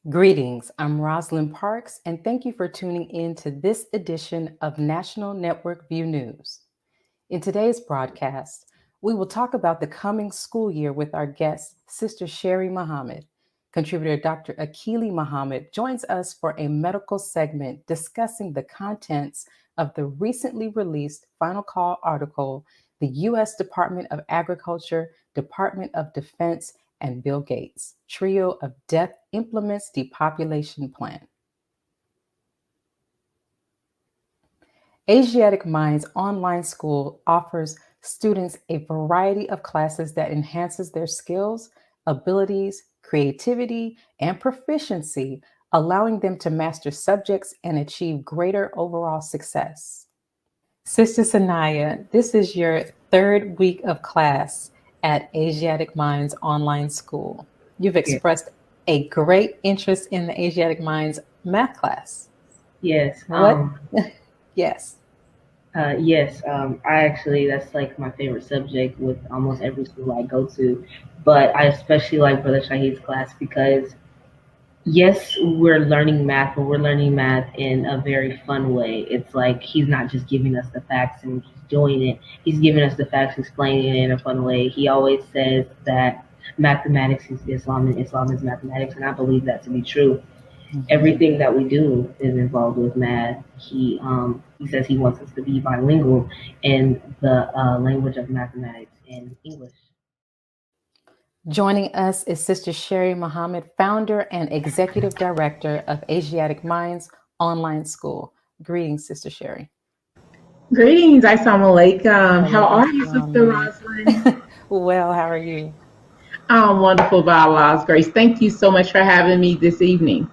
Greetings, I'm Rosalind Parks, and thank you for tuning in to this edition of National Network View News. In today's broadcast, we will talk about the coming school year with our guest, Sister Sherrie Muhammad. Contributor Dr. Akili Muhammad joins us for a medical segment discussing the contents of the recently released Final Call article, The U.S. Department of Agriculture, Department of Defense, and Bill Gates, trio of Death Implements Depopulation Plan. Asiatic Minds Online School offers students a variety of classes that enhances their skills, abilities, creativity, and proficiency, allowing them to master subjects and achieve greater overall success. Sister Sanaya, this is your third week of class at Asiatic Minds Online School. You've expressed a great interest in the Asiatic Minds math class. Yes. What? Yes. Yes. I actually, that's like my favorite subject with almost every school I go to. But I especially like Brother Shahid's class because, yes, we're learning math, but we're learning math in a very fun way. It's like he's not just giving us the facts and just doing it. He's giving us the facts, explaining it in a fun way. He always says that mathematics is Islam and Islam is mathematics, and I believe that to be true. Everything that we do is involved with math. He says he wants us to be bilingual in the language of mathematics and English. Joining us is Sister Sherrie Muhammad, founder and executive director of Asiatic Minds Online School. Greetings, Sister Sherrie. Greetings, Assalamu alaikum. How are you, Sister Rosalind? Well, how are you? I'm wonderful by Allah's grace. Thank you so much for having me this evening.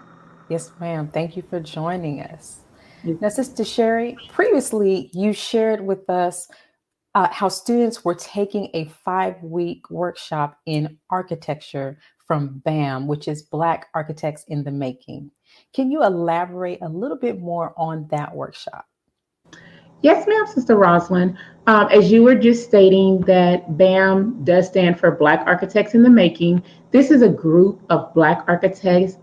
Yes, ma'am. Thank you for joining us. Now, Sister Sherrie, previously you shared with us how students were taking a 5-week workshop in architecture from BAM, which is Black Architects in the Making. Can you elaborate a little bit more on that workshop? Yes, ma'am, Sister Rosalind. As you were just stating that BAM does stand for Black Architects in the Making, this is a group of Black architects,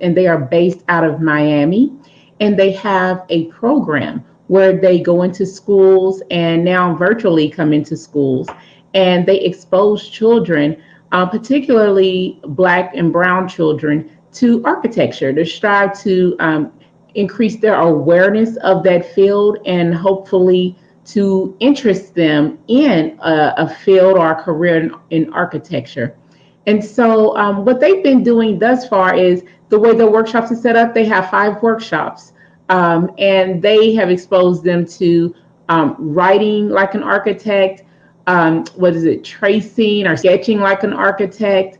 and they are based out of Miami, and they have a program where they go into schools and now virtually come into schools, and they expose children, particularly Black and Brown children, to architecture to strive to increase their awareness of that field and hopefully to interest them in a field or a career in architecture. And so what they've been doing thus far is the way the workshops are set up, they have 5 workshops. And they have exposed them to writing like an architect, tracing or sketching like an architect.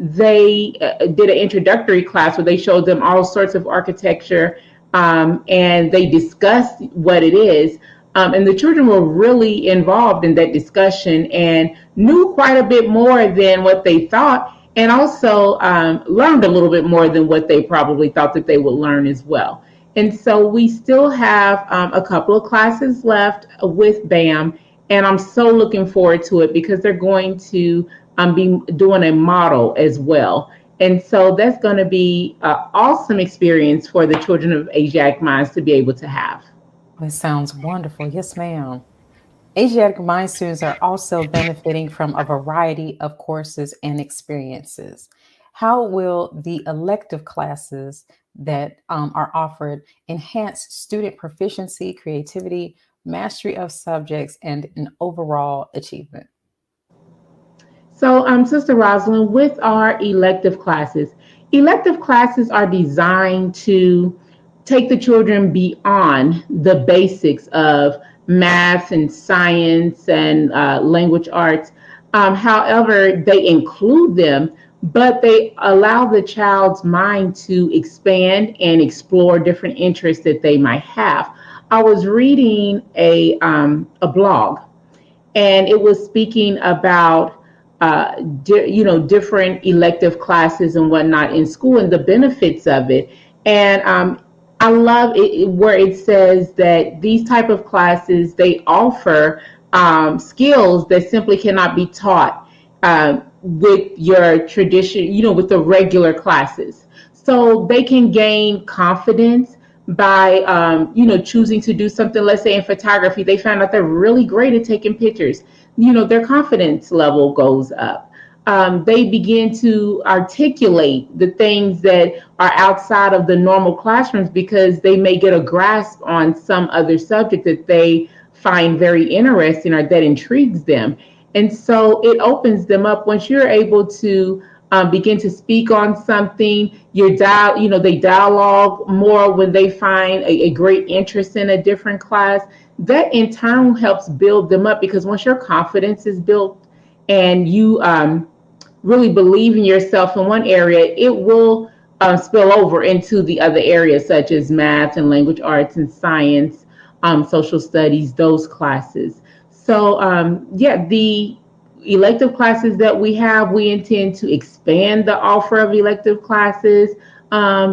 They did an introductory class where they showed them all sorts of architecture, and they discussed what it is. And the children were really involved in that discussion and knew quite a bit more than what they thought, and also learned a little bit more than what they probably thought that they would learn as well. And so we still have a couple of classes left with BAM, and I'm so looking forward to it because they're going to be doing a model as well. And so that's going to be an awesome experience for the children of Asiatic Minds to be able to have. It sounds wonderful. Yes, ma'am. Asiatic Mind students are also benefiting from a variety of courses and experiences. How will the elective classes that are offered enhance student proficiency, creativity, mastery of subjects, and an overall achievement? So, Sister Rosalind, with our elective classes are designed to take the children beyond the basics of math and science and language arts. However, they include them, but they allow the child's mind to expand and explore different interests that they might have. I was reading a blog, and it was speaking about different elective classes and whatnot in school and the benefits of it. And I love it where it says that these type of classes, they offer skills that simply cannot be taught with your tradition, with the regular classes. So they can gain confidence by, choosing to do something. Let's say in photography, they found out they're really great at taking pictures. Their confidence level goes up. They begin to articulate the things that are outside of the normal classrooms because they may get a grasp on some other subject that they find very interesting or that intrigues them. And so it opens them up once you're able to begin to speak on something. They dialogue more when they find a great interest in a different class. That in turn helps build them up because once your confidence is built and you really believe in yourself in one area, it will spill over into the other areas such as math and language arts and science, social studies, those classes. So, yeah, the elective classes that we have, we intend to expand the offer of elective classes,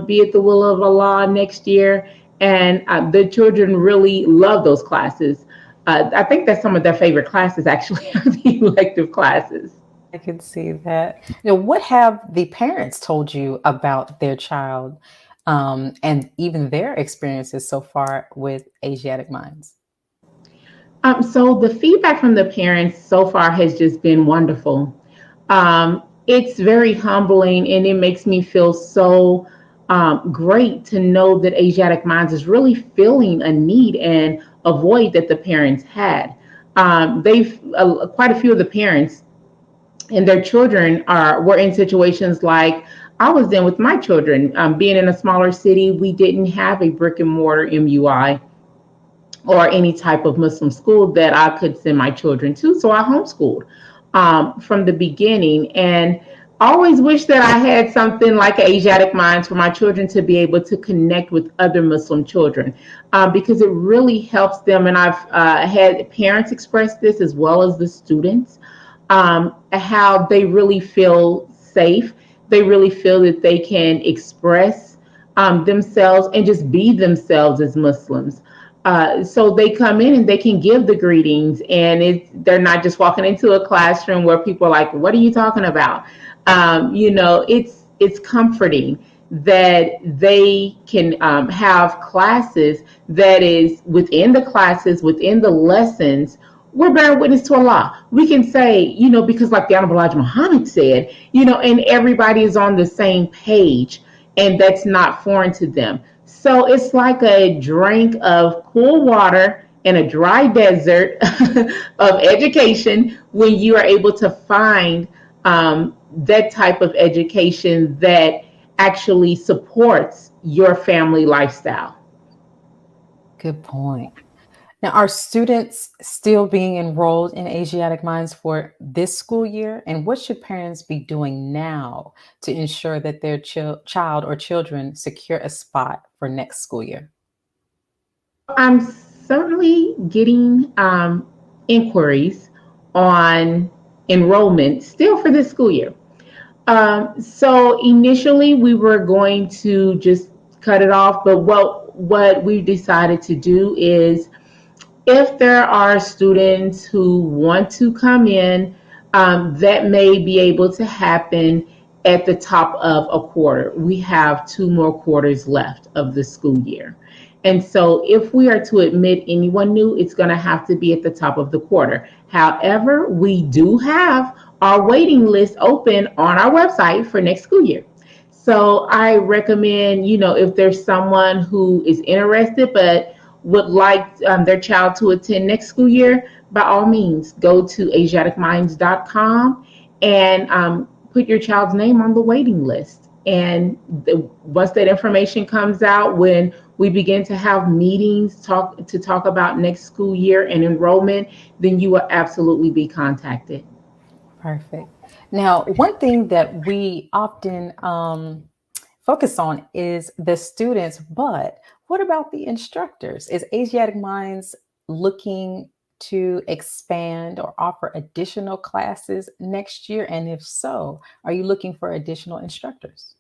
be it the will of Allah next year. And the children really love those classes. I think that's some of their favorite classes, actually, are the elective classes. I can see that. What have the parents told you about their child, and even their experiences so far with Asiatic Minds? So the feedback from the parents so far has just been wonderful. It's very humbling, and it makes me feel so great to know that Asiatic Minds is really filling a need and a void that the parents had. They've quite a few of the parents and their children were in situations like I was in with my children. Being in a smaller city, we didn't have a brick and mortar MUI or any type of Muslim school that I could send my children to. So I homeschooled from the beginning, and I always wish that I had something like Asiatic Minds for my children to be able to connect with other Muslim children because it really helps them. And I've had parents express this as well as the students, how they really feel safe. They really feel that they can express themselves and just be themselves as Muslims. So they come in and they can give the greetings, and they're not just walking into a classroom where people are like, "What are you talking about?" It's comforting that they can have classes that is within the classes, within the lessons. We're bearing witness to Allah. We can say, because like the Honorable Elijah Muhammad said, and everybody is on the same page, and that's not foreign to them. So it's like a drink of cool water in a dry desert of education when you are able to find that type of education that actually supports your family lifestyle. Good point. Now, are students still being enrolled in Asiatic Minds for this school year? And what should parents be doing now to ensure that their child or children secure a spot for next school year? I'm certainly getting inquiries on enrollment still for this school year. So initially we were going to just cut it off, but what we decided to do is if there are students who want to come in, that may be able to happen at the top of a quarter. We have two more quarters left of the school year. And so if we are to admit anyone new, it's going to have to be at the top of the quarter. However, we do have our waiting list open on our website for next school year. So I recommend, if there's someone who is interested but would like their child to attend next school year, by all means, go to asiaticminds.com and put your child's name on the waiting list. And once that information comes out, when we begin to have meetings to talk about next school year and enrollment, then you will absolutely be contacted. Perfect. Now, one thing that we often focus on is the students, but what about the instructors? Is Asiatic Minds looking to expand or offer additional classes next year? And if so, are you looking for additional instructors?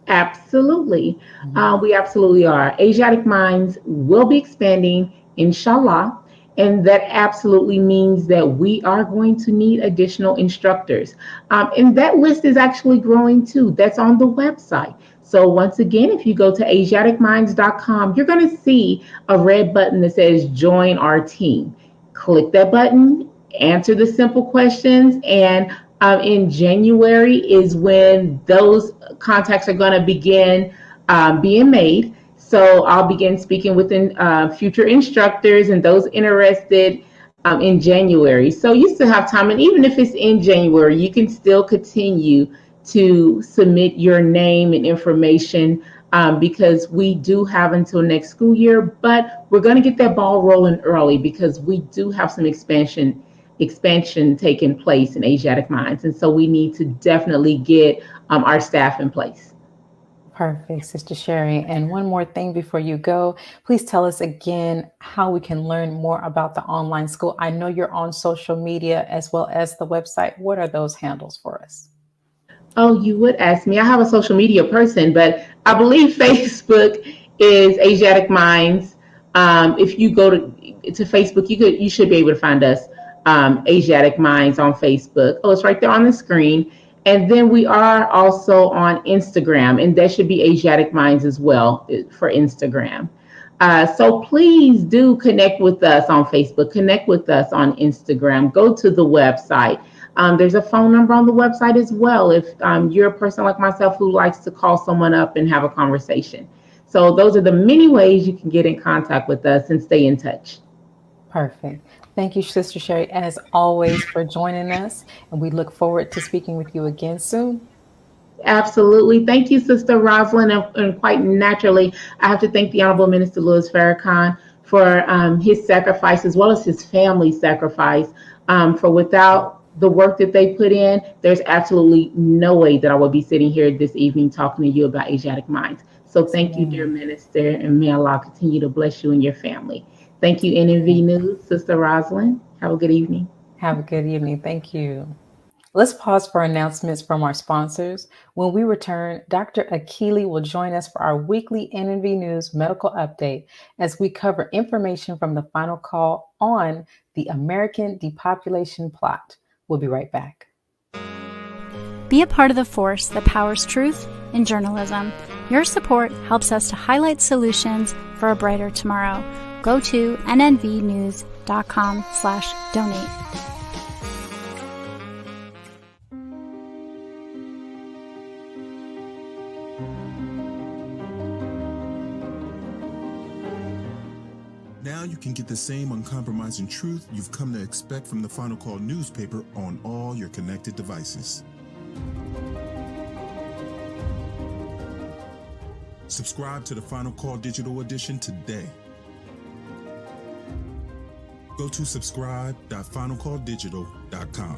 Absolutely. Mhm. We absolutely are. Asiatic Minds will be expanding, inshallah. And that absolutely means that we are going to need additional instructors. And that list is actually growing too. That's on the website. So once again, if you go to asiaticminds.com, you're going to see a red button that says join our team. Click that button, answer the simple questions, and in January is when those contacts are going to begin being made. So I'll begin speaking with future instructors and those interested in January. So you still have time, and even if it's in January, you can still continue to submit your name and information because we do have until next school year, but we're going to get that ball rolling early because we do have some expansion taking place in Asiatic Minds, and so we need to definitely get our staff in place. Perfect, Sister Sherrie. And one more thing before you go, please tell us again how we can learn more about the online school. I know you're on social media as well as the website. What are those handles for us? Oh, you would ask me. I have a social media person, but I believe Facebook is Asiatic Minds. If you go to Facebook, you should be able to find us, Asiatic Minds on Facebook. Oh, it's right there on the screen. And then we are also on Instagram, and that should be Asiatic Minds as well for Instagram. So please do connect with us on Facebook, connect with us on Instagram, go to the website. There's a phone number on the website as well if you're a person like myself who likes to call someone up and have a conversation. So those are the many ways you can get in contact with us and stay in touch. Perfect. Thank you, Sister Sherrie, as always, for joining us. And we look forward to speaking with you again soon. Absolutely. Thank you, Sister Rosalind. And quite naturally, I have to thank the Honorable Minister Louis Farrakhan for his sacrifice as well as his family's sacrifice. For without the work that they put in, there's absolutely no way that I would be sitting here this evening talking to you about Asiatic Minds. So thank you, dear Minister, and may Allah continue to bless you and your family. Thank you, NNV News, Sister Rosalind. Have a good evening. Have a good evening. Thank you. Let's pause for announcements from our sponsors. When we return, Dr. Akili will join us for our weekly NNV News medical update as we cover information from the final call on the American depopulation plot. We'll be right back. Be a part of the force that powers truth in journalism. Your support helps us to highlight solutions for a brighter tomorrow. Go to nnvnews.com/donate. Now you can get the same uncompromising truth you've come to expect from the Final Call newspaper on all your connected devices. Subscribe to the Final Call digital edition today. Go to subscribe.finalcalldigital.com.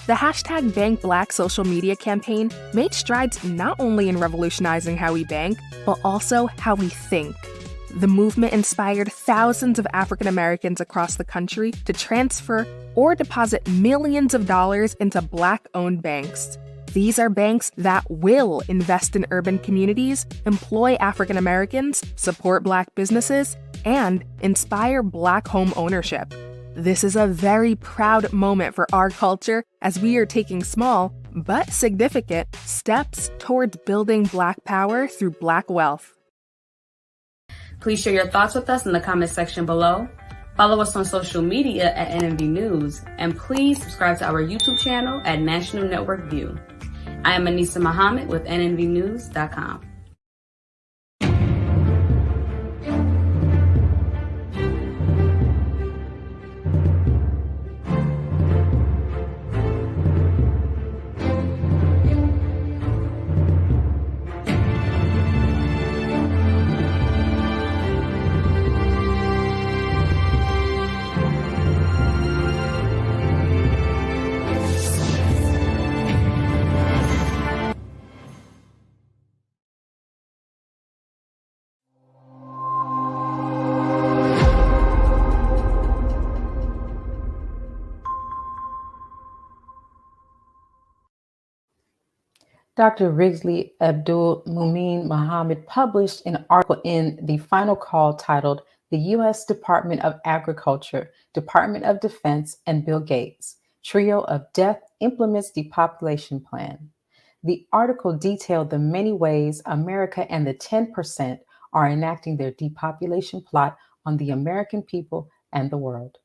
The hashtag #BankBlack social media campaign made strides not only in revolutionizing how we bank, but also how we think. The movement inspired thousands of African Americans across the country to transfer or deposit millions of dollars into Black-owned banks. These are banks that will invest in urban communities, employ African Americans, support Black businesses, and inspire Black home ownership. This is a very proud moment for our culture as we are taking small, but significant, steps towards building Black power through Black wealth. Please share your thoughts with us in the comment section below. Follow us on social media at NNV News, and please subscribe to our YouTube channel at National Network View. I am Anissa Muhammad with nnvnews.com. Dr. Rigsley Abdul Mumin Muhammad published an article in the Final Call titled The U.S. Department of Agriculture, Department of Defense, and Bill Gates, Trio of Death Implements Depopulation Plan. The article detailed the many ways America and the 10% are enacting their depopulation plot on the American people and the world.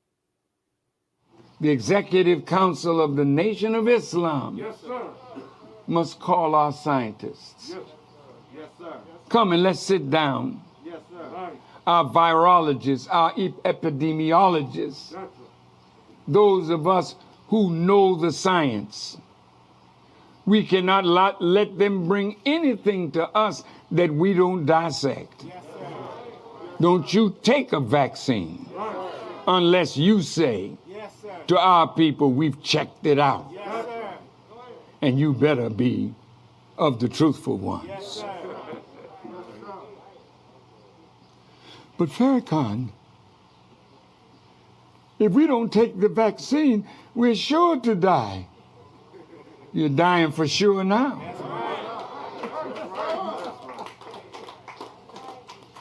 The Executive Council of the Nation of Islam must call our scientists. Come and let's sit down. Our virologists, our epidemiologists, those of us who know the science. We cannot let them bring anything to us that we don't dissect. Don't you take a vaccine unless you say to our people, we've checked it out. And you better be of the truthful ones. But Farrakhan, if we don't take the vaccine, we're sure to die. You're dying for sure now.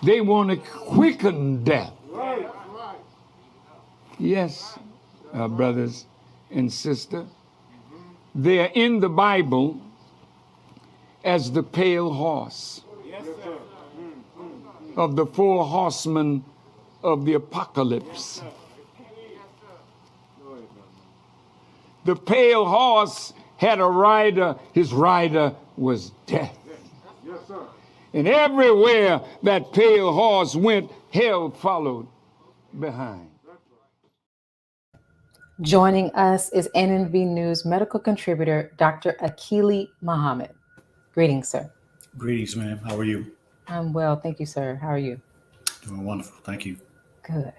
They want to quicken death. Yes, brothers and sisters. They are in the Bible as the pale horse of the 4 horsemen of the apocalypse. The pale horse had a rider, his rider was death. And everywhere that pale horse went, hell followed behind. Joining us is NNV News medical contributor, Dr. Akili Muhammad. Greetings, sir. Greetings, ma'am. How are you? I'm well, thank you, sir. How are you? Doing wonderful. Thank you. Good.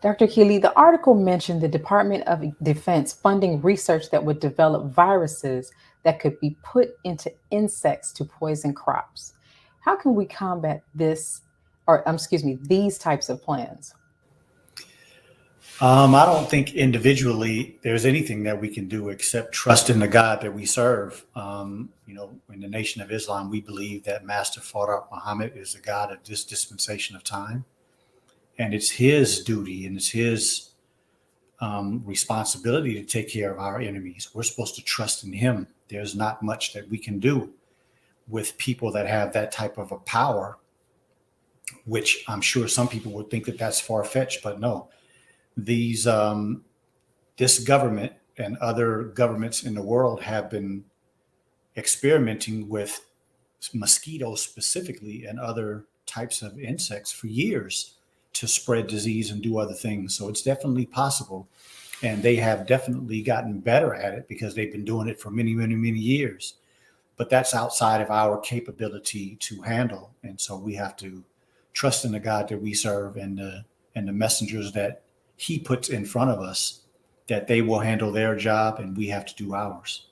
Dr. Akili, the article mentioned the Department of Defense funding research that would develop viruses that could be put into insects to poison crops. How can we combat these types of plans? I don't think individually there's anything that we can do except trust in the God that we serve. In the Nation of Islam, we believe that Master Farah Muhammad is the God of this dispensation of time. And it's his duty and it's his responsibility to take care of our enemies. We're supposed to trust in him. There's not much that we can do with people that have that type of a power, which I'm sure some people would think that that's far-fetched, but no. This government and other governments in the world have been experimenting with mosquitoes specifically and other types of insects for years to spread disease and do other things. So it's definitely possible. And they have definitely gotten better at it because they've been doing it for many, many, many years. But that's outside of our capability to handle. And so we have to trust in the God that we serve and the messengers that he puts in front of us, that they will handle their job and we have to do ours.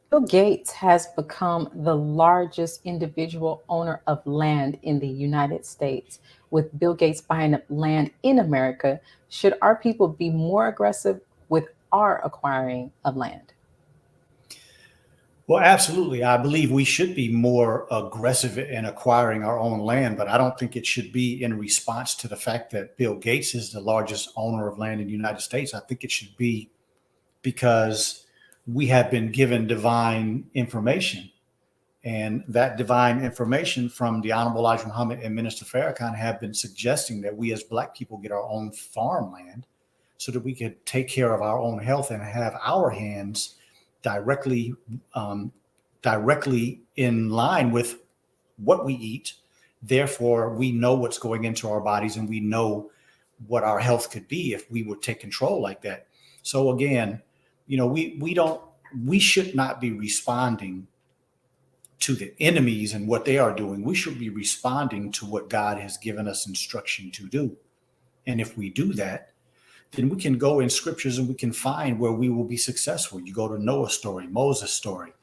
Bill Gates has become the largest individual owner of land in the United States. With Bill Gates buying up land in America, should our people be more aggressive with our acquiring of land? Well, absolutely. I believe we should be more aggressive in acquiring our own land, but I don't think it should be in response to the fact that Bill Gates is the largest owner of land in the United States. I think it should be because we have been given divine information, and that divine information from the Honorable Elijah Muhammad and Minister Farrakhan have been suggesting that we as Black people get our own farmland so that we could take care of our own health and have our hands directly in line with what we eat. Therefore, we know what's going into our bodies and we know what our health could be if we would take control like that. So again, we should not be responding to the enemies and what they are doing. We should be responding to what God has given us instruction to do. And if we do that, then we can go in scriptures and we can find where we will be successful. You go to Noah's story, Moses' story,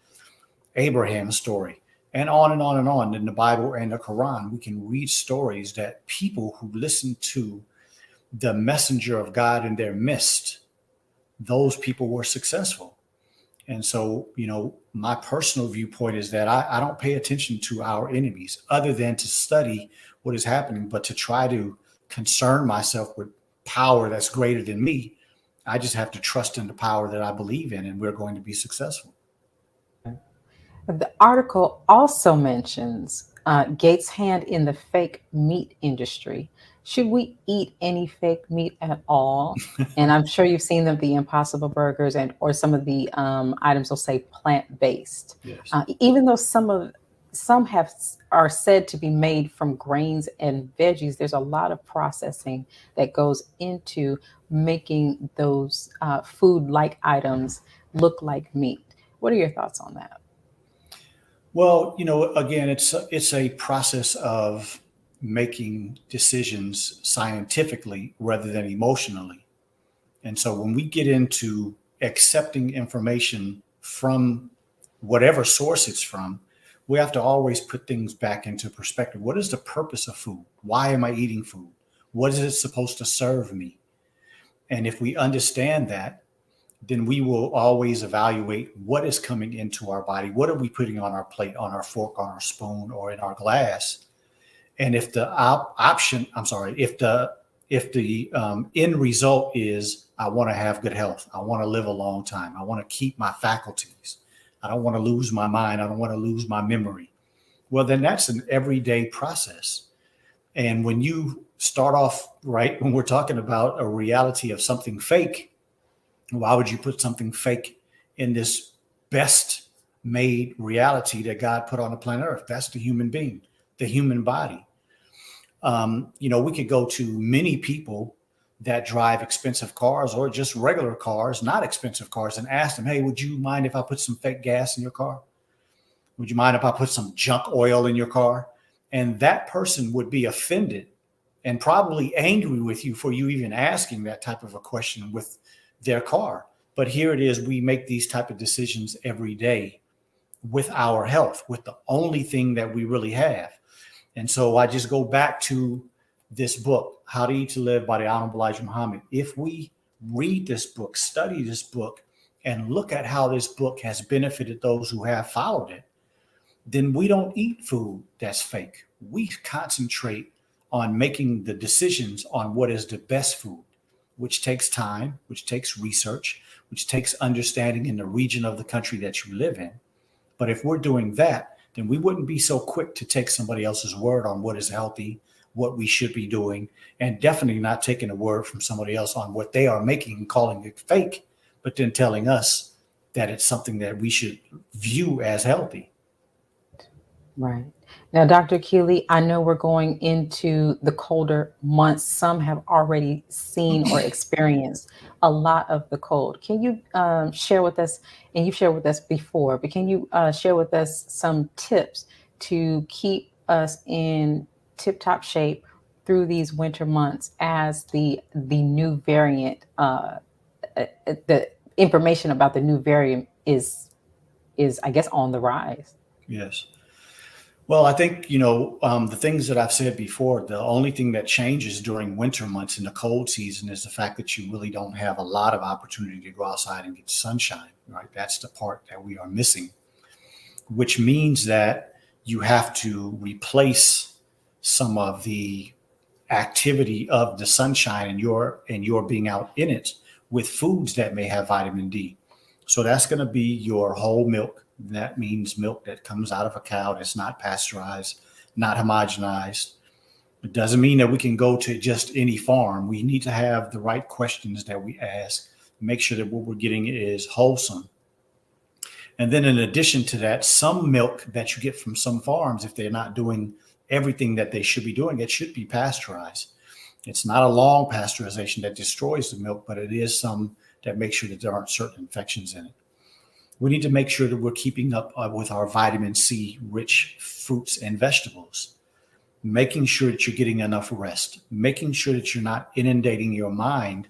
Abraham's story, and on and on and on. In the Bible and the Quran, we can read stories that people who listen to the messenger of God in their midst, those people were successful. And so, my personal viewpoint is that I don't pay attention to our enemies other than to study what is happening, but to try to concern myself with power that's greater than me. I just have to trust in the power that I believe in, and we're going to be successful. The article also mentions Gates' hand in the fake meat industry. Should we eat any fake meat at all? And I'm sure you've seen them, the Impossible Burgers, or some of the items will say plant-based. Yes. Even though some are said to be made from grains and veggies, there's a lot of processing that goes into making those food-like items look like meat. What are your thoughts on that? Well, again, it's a process of making decisions scientifically rather than emotionally. And so when we get into accepting information from whatever source it's from, we have to always put things back into perspective. What is the purpose of food? Why am I eating food? What is it supposed to serve me? And if we understand that, then we will always evaluate what is coming into our body. What are we putting on our plate, on our fork, on our spoon, or in our glass? And if the if the end result is I want to have good health, I want to live a long time, I want to keep my faculties, I don't want to lose my mind, I don't want to lose my memory, well, then that's an everyday process. And when you start off right, when we're talking about a reality of something fake, why would you put something fake in this best made reality that God put on the planet Earth? That's the human being, the human body. We could go to many people that drive expensive cars or just regular cars, not expensive cars, and ask them, hey, would you mind if I put some fake gas in your car? Would you mind if I put some junk oil in your car? And that person would be offended and probably angry with you for you even asking that type of a question with their car. But here it is, we make these type of decisions every day with our health, with the only thing that we really have. And so I just go back to this book, How to Eat to Live by the Honorable Elijah Muhammad. If we read this book, study this book, and look at how this book has benefited those who have followed it, then we don't eat food that's fake. We concentrate on making the decisions on what is the best food, which takes time, which takes research, which takes understanding in the region of the country that you live in. But if we're doing that, then we wouldn't be so quick to take somebody else's word on what is healthy, what we should be doing, and definitely not taking a word from somebody else on what they are making and calling it fake, but then telling us that it's something that we should view as healthy. Right. Now, Dr. Akili, I know we're going into the colder months. Some have already seen or experienced a lot of the cold. Can you share with us, and you've shared with us before, but can you share with us some tips to keep us in tip-top shape through these winter months as the new variant, the information about the new variant is I guess, on the rise? Yes. Well, I think, the things that I've said before, the only thing that changes during winter months in the cold season is the fact that you really don't have a lot of opportunity to go outside and get sunshine, right? That's the part that we are missing, which means that you have to replace some of the activity of the sunshine and your being out in it with foods that may have vitamin D. So that's going to be your whole milk. That means milk that comes out of a cow that's not pasteurized, not homogenized. It doesn't mean that we can go to just any farm. We need to have the right questions that we ask, make sure that what we're getting is wholesome. And then in addition to that, some milk that you get from some farms, if they're not doing everything that they should be doing, it should be pasteurized. It's not a long pasteurization that destroys the milk, but it is some that makes sure that there aren't certain infections in it. We need to make sure that we're keeping up with our vitamin C rich fruits and vegetables, making sure that you're getting enough rest, making sure that you're not inundating your mind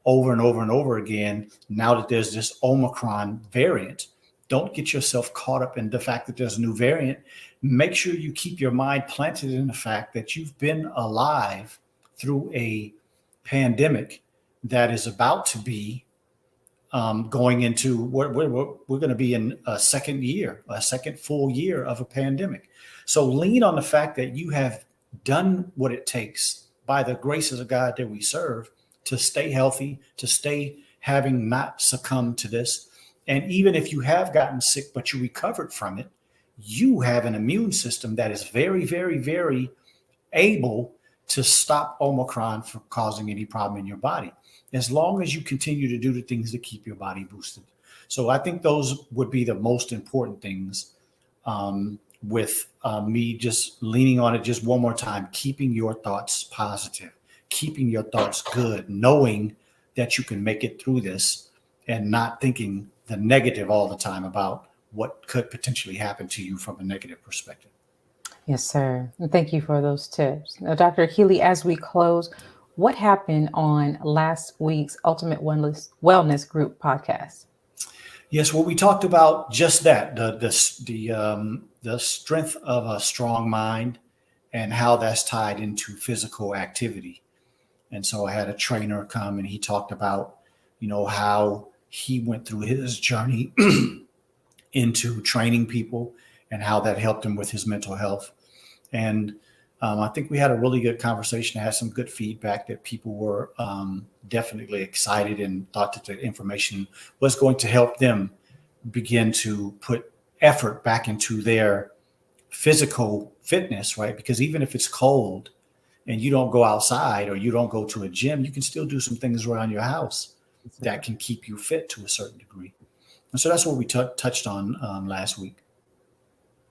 over and over and over again. Now that there's this Omicron variant, don't get yourself caught up in the fact that there's a new variant. Make sure you keep your mind planted in the fact that you've been alive through a pandemic that is about to be going into we're going to be in a second full year of a pandemic. So lean on the fact that you have done what it takes by the graces of God that we serve to stay healthy, to stay having not succumbed to this. And even if you have gotten sick, but you recovered from it, you have an immune system that is very, very, very able to stop Omicron from causing any problem in your body, as long as you continue to do the things that keep your body boosted. So I think those would be the most important things, with me just leaning on it just one more time, keeping your thoughts positive, keeping your thoughts good, knowing that you can make it through this and not thinking the negative all the time about what could potentially happen to you from a negative perspective. Yes, sir. And thank you for those tips. Now, Dr. Akili, as we close, what happened on last week's Ultimate Wellness Group podcast? Yes, well, we talked about just that, the strength of a strong mind and how that's tied into physical activity. And so I had a trainer come and he talked about, how he went through his journey into training people and how that helped him with his mental health. And I think we had a really good conversation. I had some good feedback that people were definitely excited and thought that the information was going to help them begin to put effort back into their physical fitness, right? Because even if it's cold and you don't go outside or you don't go to a gym, you can still do some things around your house that can keep you fit to a certain degree. And so that's what we touched on last week.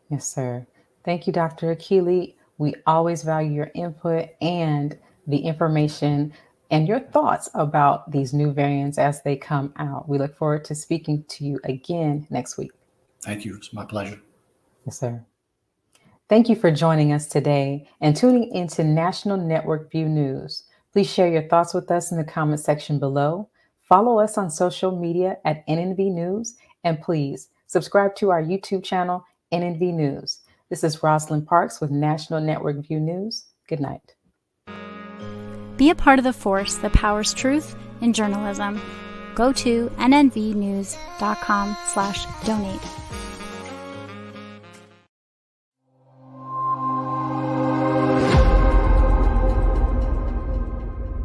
Yes, sir. Thank you, Dr. Akili. We always value your input and the information and your thoughts about these new variants as they come out. We look forward to speaking to you again next week. Thank you. It's my pleasure. Yes, sir. Thank you for joining us today and tuning into National Network View News. Please share your thoughts with us in the comment section below. Follow us on social media at NNV News, and please subscribe to our YouTube channel, NNV News. This is Rosalind Parks with National Network View News. Good night. Be a part of the force that powers truth in journalism. Go to nnvnews.com/donate.